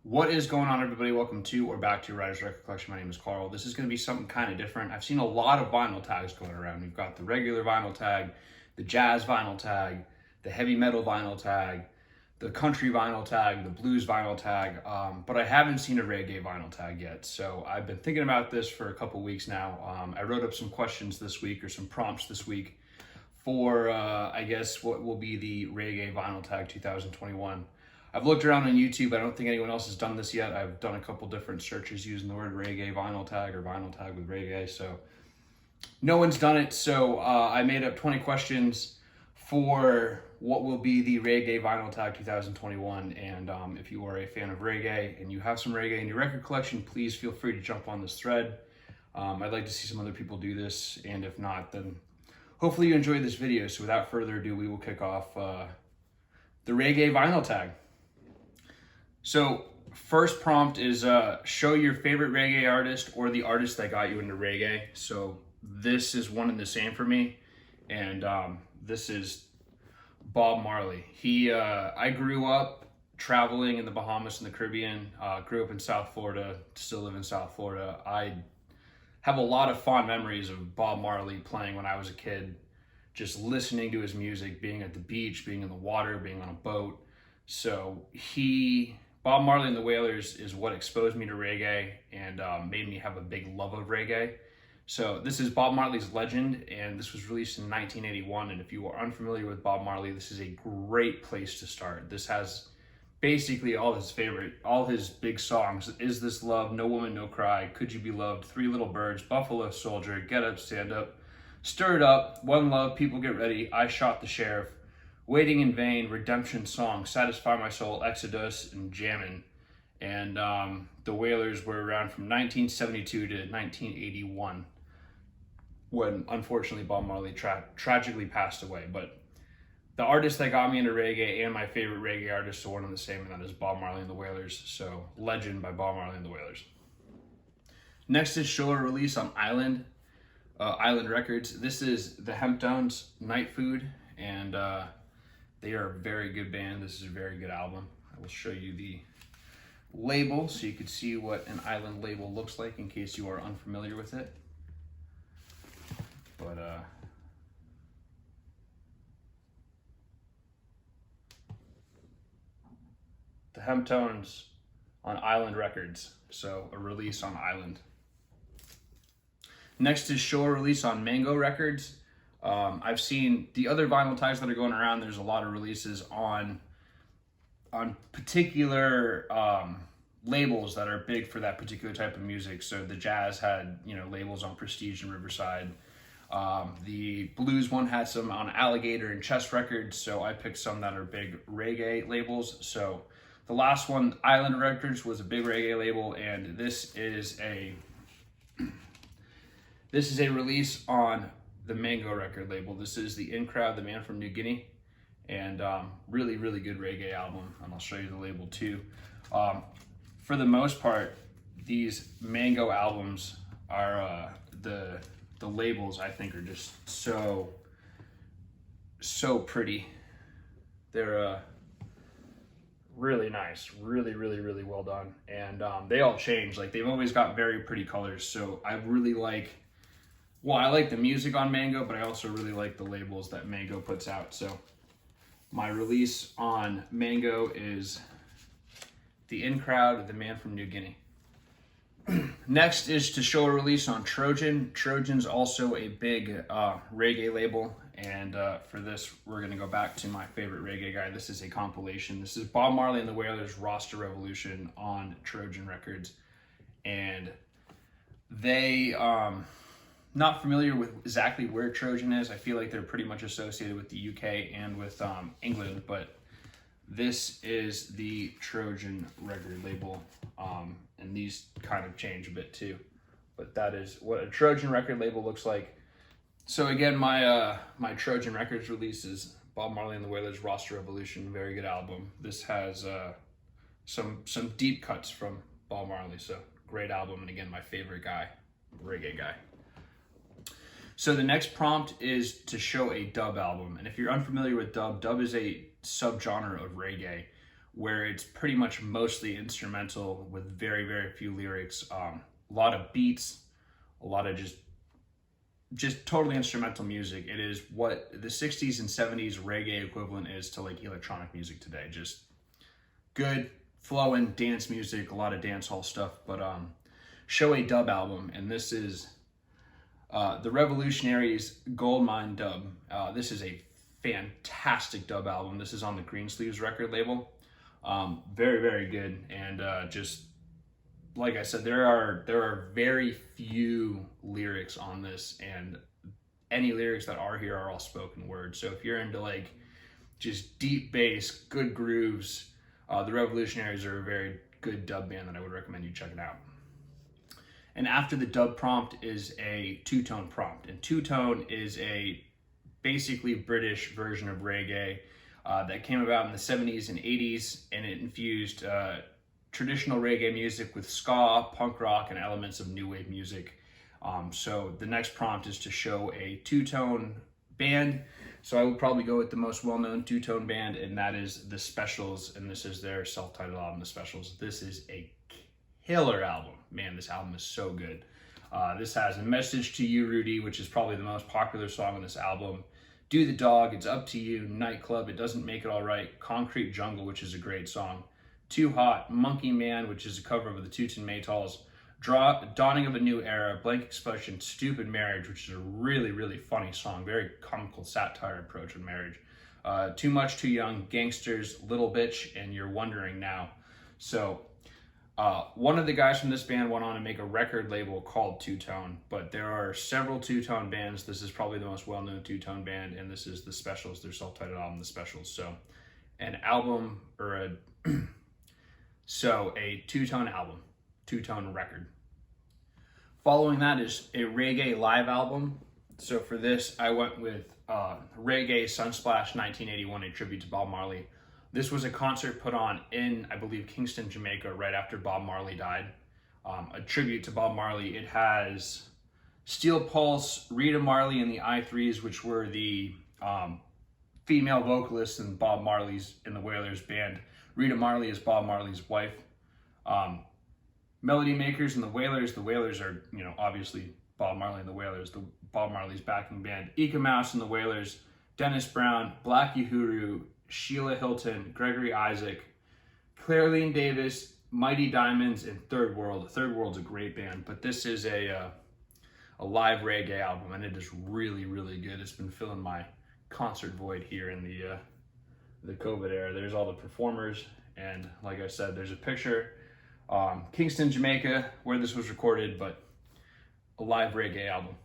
What is going on, everybody? Welcome to or back to Ryder's Record Collection. My name is Carl. This is going to be something kind of different. I've seen a lot of vinyl tags going around. We've got the regular vinyl tag, the jazz vinyl tag, the heavy metal vinyl tag, the country vinyl tag, the blues vinyl tag, but I haven't seen a reggae vinyl tag yet. So I've been thinking about this for a couple weeks now. I wrote up some questions this week, or some prompts this week, for I guess what will be the Reggae Vinyl Tag 2021. I've looked around on YouTube. I don't think anyone else has done this yet. I've done a couple different searches using the word reggae vinyl tag or vinyl tag with reggae. So no one's done it. So I made up 20 questions for what will be the Reggae Vinyl Tag 2021. And if you are a fan of reggae and you have some reggae in your record collection, please feel free to jump on this thread. I'd like to see some other people do this. And if not, then hopefully you enjoyed this video. So without further ado, we will kick off the Reggae Vinyl Tag. So first prompt is show your favorite reggae artist or the artist that got you into reggae. So this is one and the same for me, and this is Bob Marley. I grew up traveling in the Bahamas and the Caribbean, grew up in South Florida, still live in South Florida. I have a lot of fond memories of Bob Marley playing when I was a kid, just listening to his music, being at the beach, being in the water, being on a boat. So Bob Marley and the Wailers is what exposed me to reggae and made me have a big love of reggae. So this is Bob Marley's Legend, and this was released in 1981. And if you are unfamiliar with Bob Marley, this is a great place to start. This has basically all his big songs. Is This Love, No Woman, No Cry, Could You Be Loved, Three Little Birds, Buffalo Soldier, Get Up, Stand Up, Stirred Up, One Love, People Get Ready, I Shot the Sheriff, Waiting in Vain, Redemption Song, Satisfy My Soul, Exodus, and Jammin'. And the Wailers were around from 1972 to 1981, when unfortunately Bob Marley tragically passed away. But the artist that got me into reggae and my favorite reggae artist are one and the same, and that is Bob Marley and the Wailers. So Legend by Bob Marley and the Wailers. Next is show a release on Island Records. This is the Hemptones, Night Food, and they are a very good band. This is a very good album. I will show you the label so you can see what an Island label looks like in case you are unfamiliar with it. But the Hemptones on Island Records, so a release on Island. Next is show a release on Mango Records. I've seen the other vinyl tags that are going around. There's a lot of releases on particular labels that are big for that particular type of music. So the jazz had labels on Prestige and Riverside. The blues one had some on Alligator and Chess Records. So I picked some that are big reggae labels. So the last one, Island Records, was a big reggae label, and this is a release on the Mango record label. This is the In Crowd, the Man from New Guinea, and really, really good reggae album, and I'll show you the label too. For the most part, these Mango albums are, the labels I think are just so pretty. They're really nice, really, really, really well done, and they all change. Like, they've always got very pretty colors, so I really like the music on Mango, but I also really like the labels that Mango puts out. So my release on Mango is the In Crowd, the Man from New Guinea. Next is to show a release on Trojan. Trojan's also a big reggae label, and for this, we're going to go back to my favorite reggae guy. This is a compilation. This is Bob Marley and the Wailers' Roster Revolution on Trojan Records, and they... not familiar with exactly where Trojan is. I feel like they're pretty much associated with the UK and with England, but this is the Trojan record label, and these kind of change a bit too. But that is what a Trojan record label looks like. So again, my Trojan Records release is Bob Marley and the Wailers' Roster Revolution. Very good album. This has some deep cuts from Bob Marley, so great album, and again, my favorite guy, reggae guy. So the next prompt is to show a dub album. And if you're unfamiliar with dub is a subgenre of reggae where it's pretty much mostly instrumental with very, very few lyrics. A lot of beats, a lot of just totally instrumental music. It is what the 60s and 70s reggae equivalent is to like electronic music today. Just good flowing dance music, a lot of dance hall stuff. But show a dub album, and this is the Revolutionaries Goldmine dub. This is a fantastic dub album. This is on the Greensleeves record label. Very, very good. And just like I said, there are very few lyrics on this, and any lyrics that are here are all spoken word. So if you're into like just deep bass, good grooves, the Revolutionaries are a very good dub band that I would recommend you checking out. And after the dub prompt is a two-tone prompt. And two-tone is a basically British version of reggae that came about in the 70s and 80s, and it infused traditional reggae music with ska, punk rock, and elements of new wave music. So the next prompt is to show a two-tone band. So I would probably go with the most well-known two-tone band, and that is The Specials, and this is their self-titled album, The Specials. This is a killer album. Man, this album is so good. This has A Message to You, Rudy, which is probably the most popular song on this album. Do the Dog, It's Up to You, Nightclub, It Doesn't Make It All Right, Concrete Jungle, which is a great song, Too Hot, Monkey Man, which is a cover of the Toots and Maytals, Dawning of a New Era, Blank Expression, Stupid Marriage, which is a really, really funny song, very comical satire approach on marriage, Too Much, Too Young, Gangsters, Little Bitch, and You're Wondering Now. So one of the guys from this band went on to make a record label called Two Tone, but there are several two-tone bands. This is probably the most well-known two-tone band, and this is The Specials, their self-titled album, The Specials. So an album, or a two-tone album, two-tone record. Following that is a reggae live album. So for this, I went with Reggae Sunsplash 1981, a tribute to Bob Marley. This was a concert put on in, I believe, Kingston, Jamaica, right after Bob Marley died. A tribute to Bob Marley. It has Steel Pulse, Rita Marley, and the I3s, which were the female vocalists in Bob Marley's, in the Wailers band. Rita Marley is Bob Marley's wife. Melody Makers and the Wailers. The Wailers are, obviously Bob Marley and the Wailers, the Bob Marley's backing band. Eka Mouse and the Wailers, Dennis Brown, Black Uhuru, Sheila Hilton, Gregory Isaac, Clairlene Davis, Mighty Diamonds, and Third World. Third World's a great band, but this is a live reggae album, and it is really, really good. It's been filling my concert void here in the COVID era. There's all the performers, and like I said, there's a picture, Kingston, Jamaica, where this was recorded, but a live reggae album.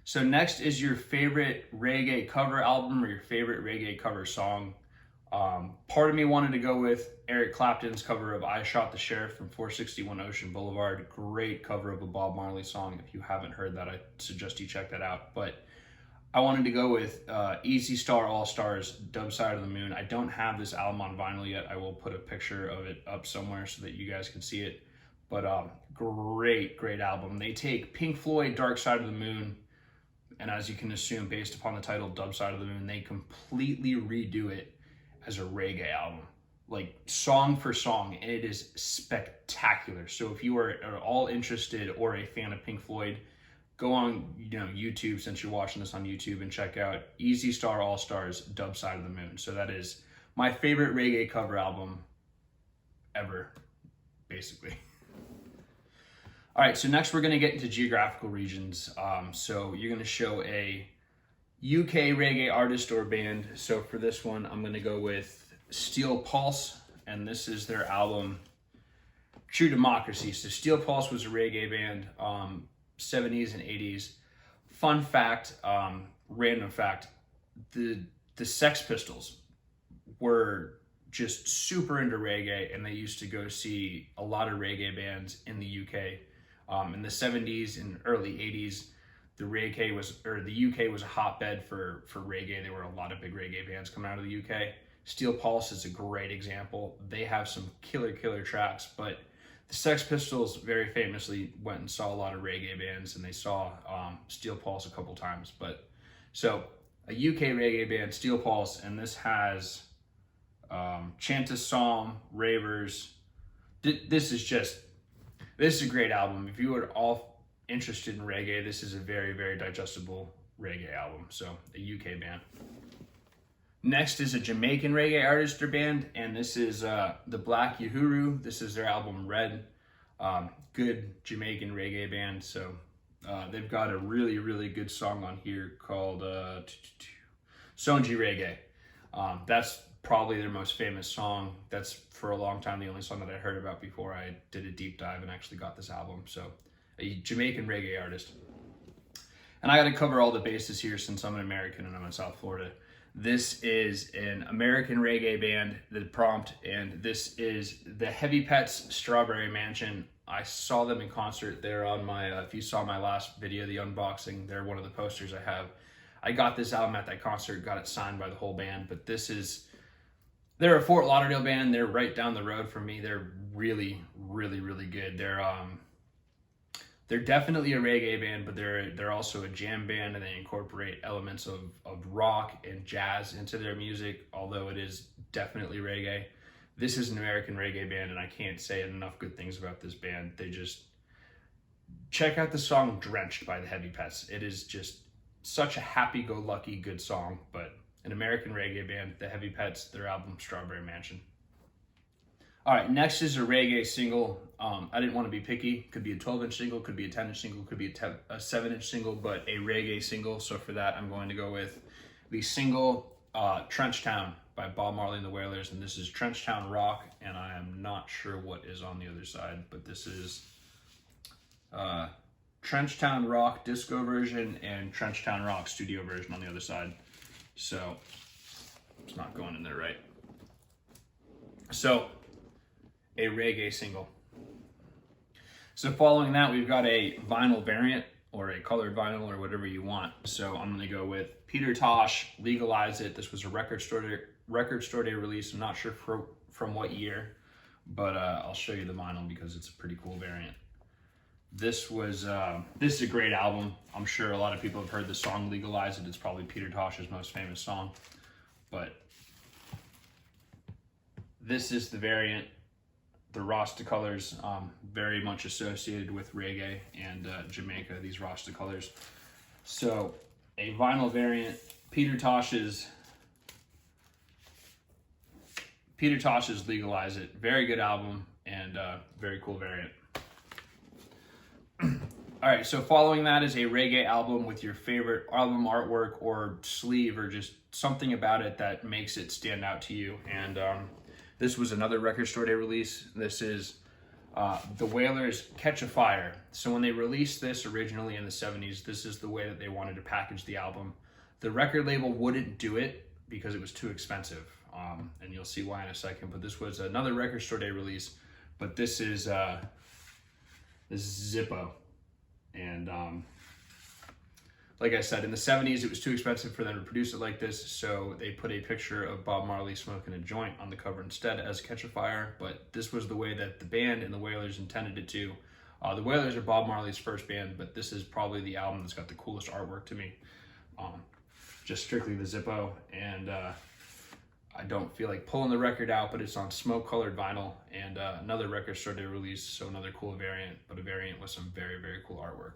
So next is your favorite reggae cover album or your favorite reggae cover song. Part of me wanted to go with Eric Clapton's cover of I Shot the Sheriff from 461 Ocean Boulevard. Great cover of a Bob Marley song. If you haven't heard that, I suggest you check that out. But I wanted to go with Easy Star All Stars, Dub Side of the Moon. I don't have this album on vinyl yet. I will put a picture of it up somewhere so that you guys can see it. But great album. They take Pink Floyd, Dark Side of the Moon, and as you can assume, based upon the title Dub Side of the Moon, they completely redo it as a reggae album, like song for song, and it is spectacular. So if you are all interested or a fan of Pink Floyd, go on YouTube, since you're watching this on YouTube, and check out Easy Star All Stars, Dub Side of the Moon. So that is my favorite reggae cover album ever, basically. All right, so next we're going to get into geographical regions. So you're going to show a UK reggae artist or band. So for this one, I'm going to go with Steel Pulse, and this is their album, True Democracy. So Steel Pulse was a reggae band, 70s and 80s. Fun fact, random fact, the Sex Pistols were just super into reggae, and they used to go see a lot of reggae bands in the UK. In the 70s and early 80s, the UK was a hotbed for reggae. There were a lot of big reggae bands coming out of the UK. Steel Pulse is a great example. They have some killer tracks, but the Sex Pistols very famously went and saw a lot of reggae bands, and they saw Steel Pulse a couple times. But so a UK reggae band, Steel Pulse, and this has Chant a Psalm, Ravers. This is a great album. If you are all interested in reggae, this is a very, very digestible reggae album. So a UK band. Next is a Jamaican reggae artist or band, and this is the Black Uhuru. This is their album Red. Good Jamaican reggae band. So they've got a really, really good song on here called Sonji Reggae. That's probably their most famous song. That's for a long time the only song that I heard about before I did a deep dive and actually got this album. So a Jamaican reggae artist. And I got to cover all the bases here since I'm an American and I'm in South Florida. This is an American reggae band, The Prompt, and this is the Heavy Pets Strawberry Mansion. I saw them in concert. They're on my, if you saw my last video, the unboxing, they're one of the posters I have. I got this album at that concert, got it signed by the whole band, but they're a Fort Lauderdale band. They're right down the road from me. They're really, really, really good. They're definitely a reggae band, but they're also a jam band, and they incorporate elements of rock and jazz into their music, although it is definitely reggae. This is an American reggae band, and I can't say enough good things about this band. Check out the song Drenched by the Heavy Pets. It is just such a happy-go-lucky good song, but an American reggae band, the Heavy Pets, their album Strawberry Mansion. All right, next is a reggae single. I didn't want to be picky. Could be a 12-inch single, could be a 10-inch single, could be a 7-inch single, but a reggae single. So for that, I'm going to go with the single Trenchtown by Bob Marley and the Wailers. And this is Trenchtown Rock, and I am not sure what is on the other side, but this is Trenchtown Rock disco version and Trenchtown Rock studio version on the other side. So it's not going in there right. So a reggae single. So following that, we've got a vinyl variant or a colored vinyl or whatever you want. So I'm going to go with Peter Tosh, Legalize It. This was a record store day release. I'm not sure from what year, but I'll show you the vinyl because it's a pretty cool variant. This is a great album. I'm sure a lot of people have heard the song Legalize It. It's probably Peter Tosh's most famous song, but this is the variant. The Rasta colors, very much associated with reggae and Jamaica, these Rasta colors. So a vinyl variant, Peter Tosh's Legalize It. Very good album and very cool variant. All right, so following that is a reggae album with your favorite album artwork or sleeve or just something about it that makes it stand out to you. And this was another record store day release. This is the Wailers' Catch a Fire. So when they released this originally in the 70s, this is the way that they wanted to package the album. The record label wouldn't do it because it was too expensive. And you'll see why in a second. But this was another record store day release. But this is Zippo. And like I said, in the 70s, it was too expensive for them to produce it like this, so they put a picture of Bob Marley smoking a joint on the cover instead as Catch a Fire, but this was the way that the band and the Wailers intended it to. The Wailers are Bob Marley's first band, but this is probably the album that's got the coolest artwork to me. Just strictly the Zippo, and I don't feel like pulling the record out, but it's on smoke-colored vinyl, and another record store day release, so another cool variant, but a variant with some very, very cool artwork.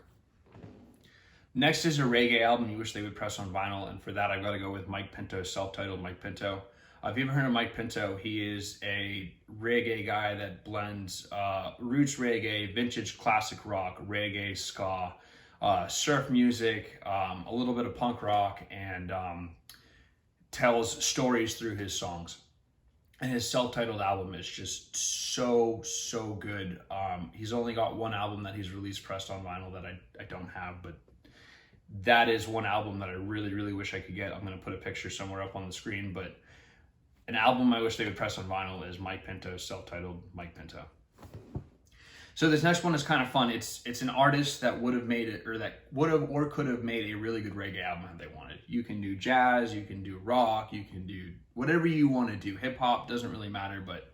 Next is a reggae album you wish they would press on vinyl, and for that I've got to go with Mike Pinto's self-titled Mike Pinto. If you ever heard of Mike Pinto, he is a reggae guy that blends roots reggae, vintage classic rock, reggae, ska, surf music, a little bit of punk rock, and tells stories through his songs. And his self-titled album is just so good. He's only got one album that he's released pressed on vinyl that I don't have, but that is one album that I really, really wish I could get. I'm going to put a picture somewhere up on the screen, but an album I wish they would press on vinyl is Mike Pinto's self-titled Mike Pinto. So this next one is kind of fun. It's an artist that would have made it, or that would have or could have made a really good reggae album if they wanted. You can do jazz, you can do rock, you can do whatever you want to do. Hip hop doesn't really matter, but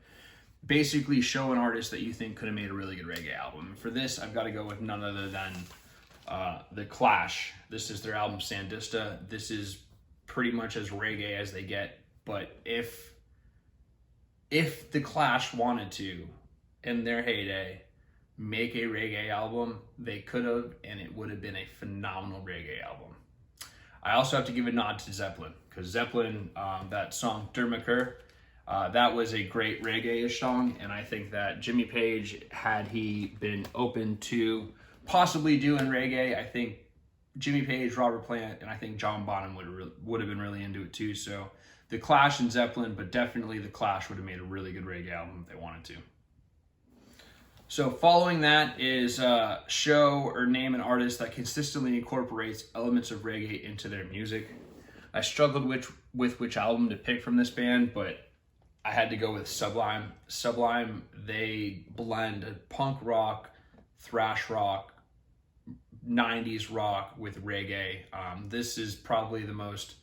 basically show an artist that you think could have made a really good reggae album. For this, I've got to go with none other than The Clash. This is their album Sandista. This is pretty much as reggae as they get, but if if the Clash wanted to, in their heyday, make a reggae album, they could have, and it would have been a phenomenal reggae album. I also have to give a nod to Zeppelin, because Zeppelin, that song Dermaker, that was a great reggae-ish song, and I think that Jimmy Page, had he been open to possibly doing reggae, I think Jimmy Page, Robert Plant, and I think John Bonham would have been really into it too. So the Clash and Zeppelin, but definitely the Clash would have made a really good reggae album if they wanted to. So following that is show or name an artist that consistently incorporates elements of reggae into their music. I struggled with which album to pick from this band, but I had to go with Sublime. Sublime, they blend punk rock, thrash rock, 90s rock with reggae. This is probably the most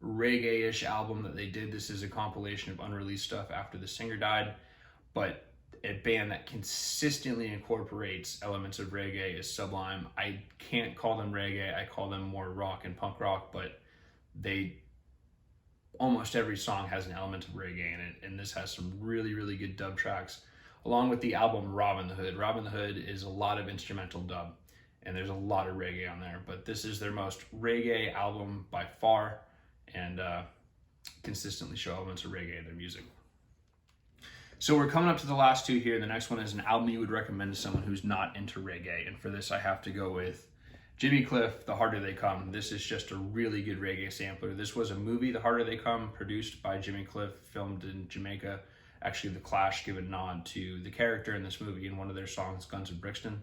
reggae-ish album that they did. This is a compilation of unreleased stuff after the singer died, but a band that consistently incorporates elements of reggae is Sublime. I can't call them reggae, I call them more rock and punk rock, but almost every song has an element of reggae in it, and this has some really, really good dub tracks, along with the album Robin the Hood. Robin the Hood is a lot of instrumental dub, and there's a lot of reggae on there, but this is their most reggae album by far, and consistently show elements of reggae in their music. So we're coming up to the last two here. The next one is an album you would recommend to someone who's not into reggae, and for this I have to go with Jimmy Cliff, The Harder They Come. This is just a really good reggae sampler. This was a movie, The Harder They Come, produced by Jimmy Cliff, filmed in Jamaica. Actually, The Clash give a nod to the character in this movie in one of their songs, Guns of Brixton.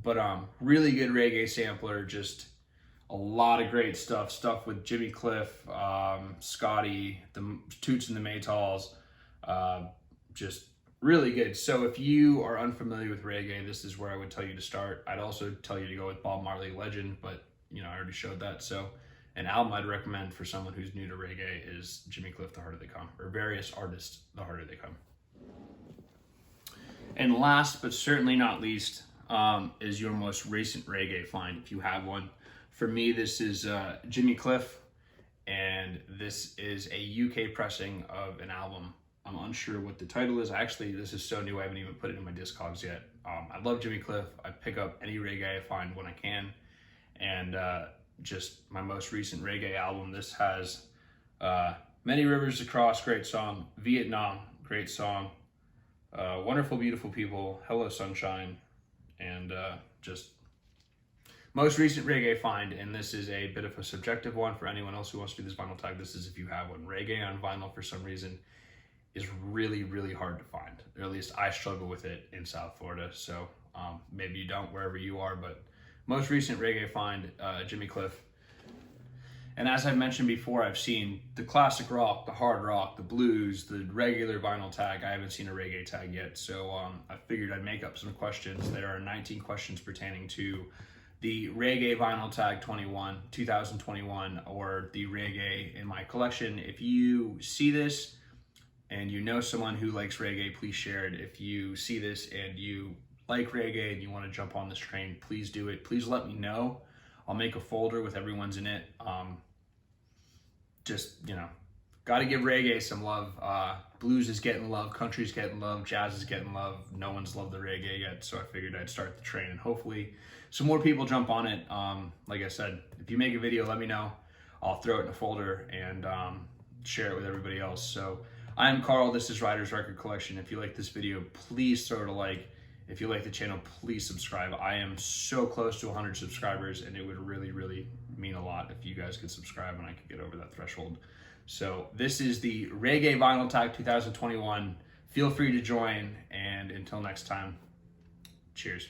But really good reggae sampler, just a lot of great stuff with Jimmy Cliff, Scotty, the Toots and the Maytals, just really good. So if you are unfamiliar with reggae, this is where I would tell you to start. I'd also tell you to go with Bob Marley, Legend, but I already showed that. So an album I'd recommend for someone who's new to reggae is Jimmy Cliff, The Harder They Come, or various artists, The Harder They Come. And last but certainly not least is your most recent reggae find, if you have one. For me, this is Jimmy Cliff, and this is a UK pressing of an album. I'm unsure what the title is. Actually, this is so new, I haven't even put it in my Discogs yet. I love Jimmy Cliff. I pick up any reggae I find when I can. And just my most recent reggae album, this has Many Rivers to Cross, great song. Vietnam, great song. Wonderful, Beautiful People, Hello Sunshine, and just most recent reggae find. And this is a bit of a subjective one for anyone else who wants to do this vinyl tag. This is if you have one. Reggae on vinyl, for some reason, is really, really hard to find, or at least I struggle with it in South Florida. So maybe you don't wherever you are, but most recent reggae find, Jimmy Cliff. And as I mentioned before, I've seen the classic rock, the hard rock, the blues, the regular vinyl tag. I haven't seen a reggae tag yet. So I figured I'd make up some questions. There are 19 questions pertaining to the Reggae Vinyl Tag 2021, or the reggae in my collection. If you see this and you know someone who likes reggae, please share it. If you see this and you like reggae and you want to jump on this train, please do it. Please let me know. I'll make a folder with everyone's in it. Got to give reggae some love. Blues is getting love, country's getting love, jazz is getting love. No one's loved the reggae yet, so I figured I'd start the train, and hopefully some more people jump on it. Like I said, if you make a video, let me know. I'll throw it in a folder and share it with everybody else. So I'm Carl, this is Ryder's Record Collection. If you like this video, please throw it a like. If you like the channel, please subscribe. I am so close to 100 subscribers, and it would really, really mean a lot if you guys could subscribe and I could get over that threshold. So this is the Reggae Vinyl Tag 2021. Feel free to join, and until next time, cheers.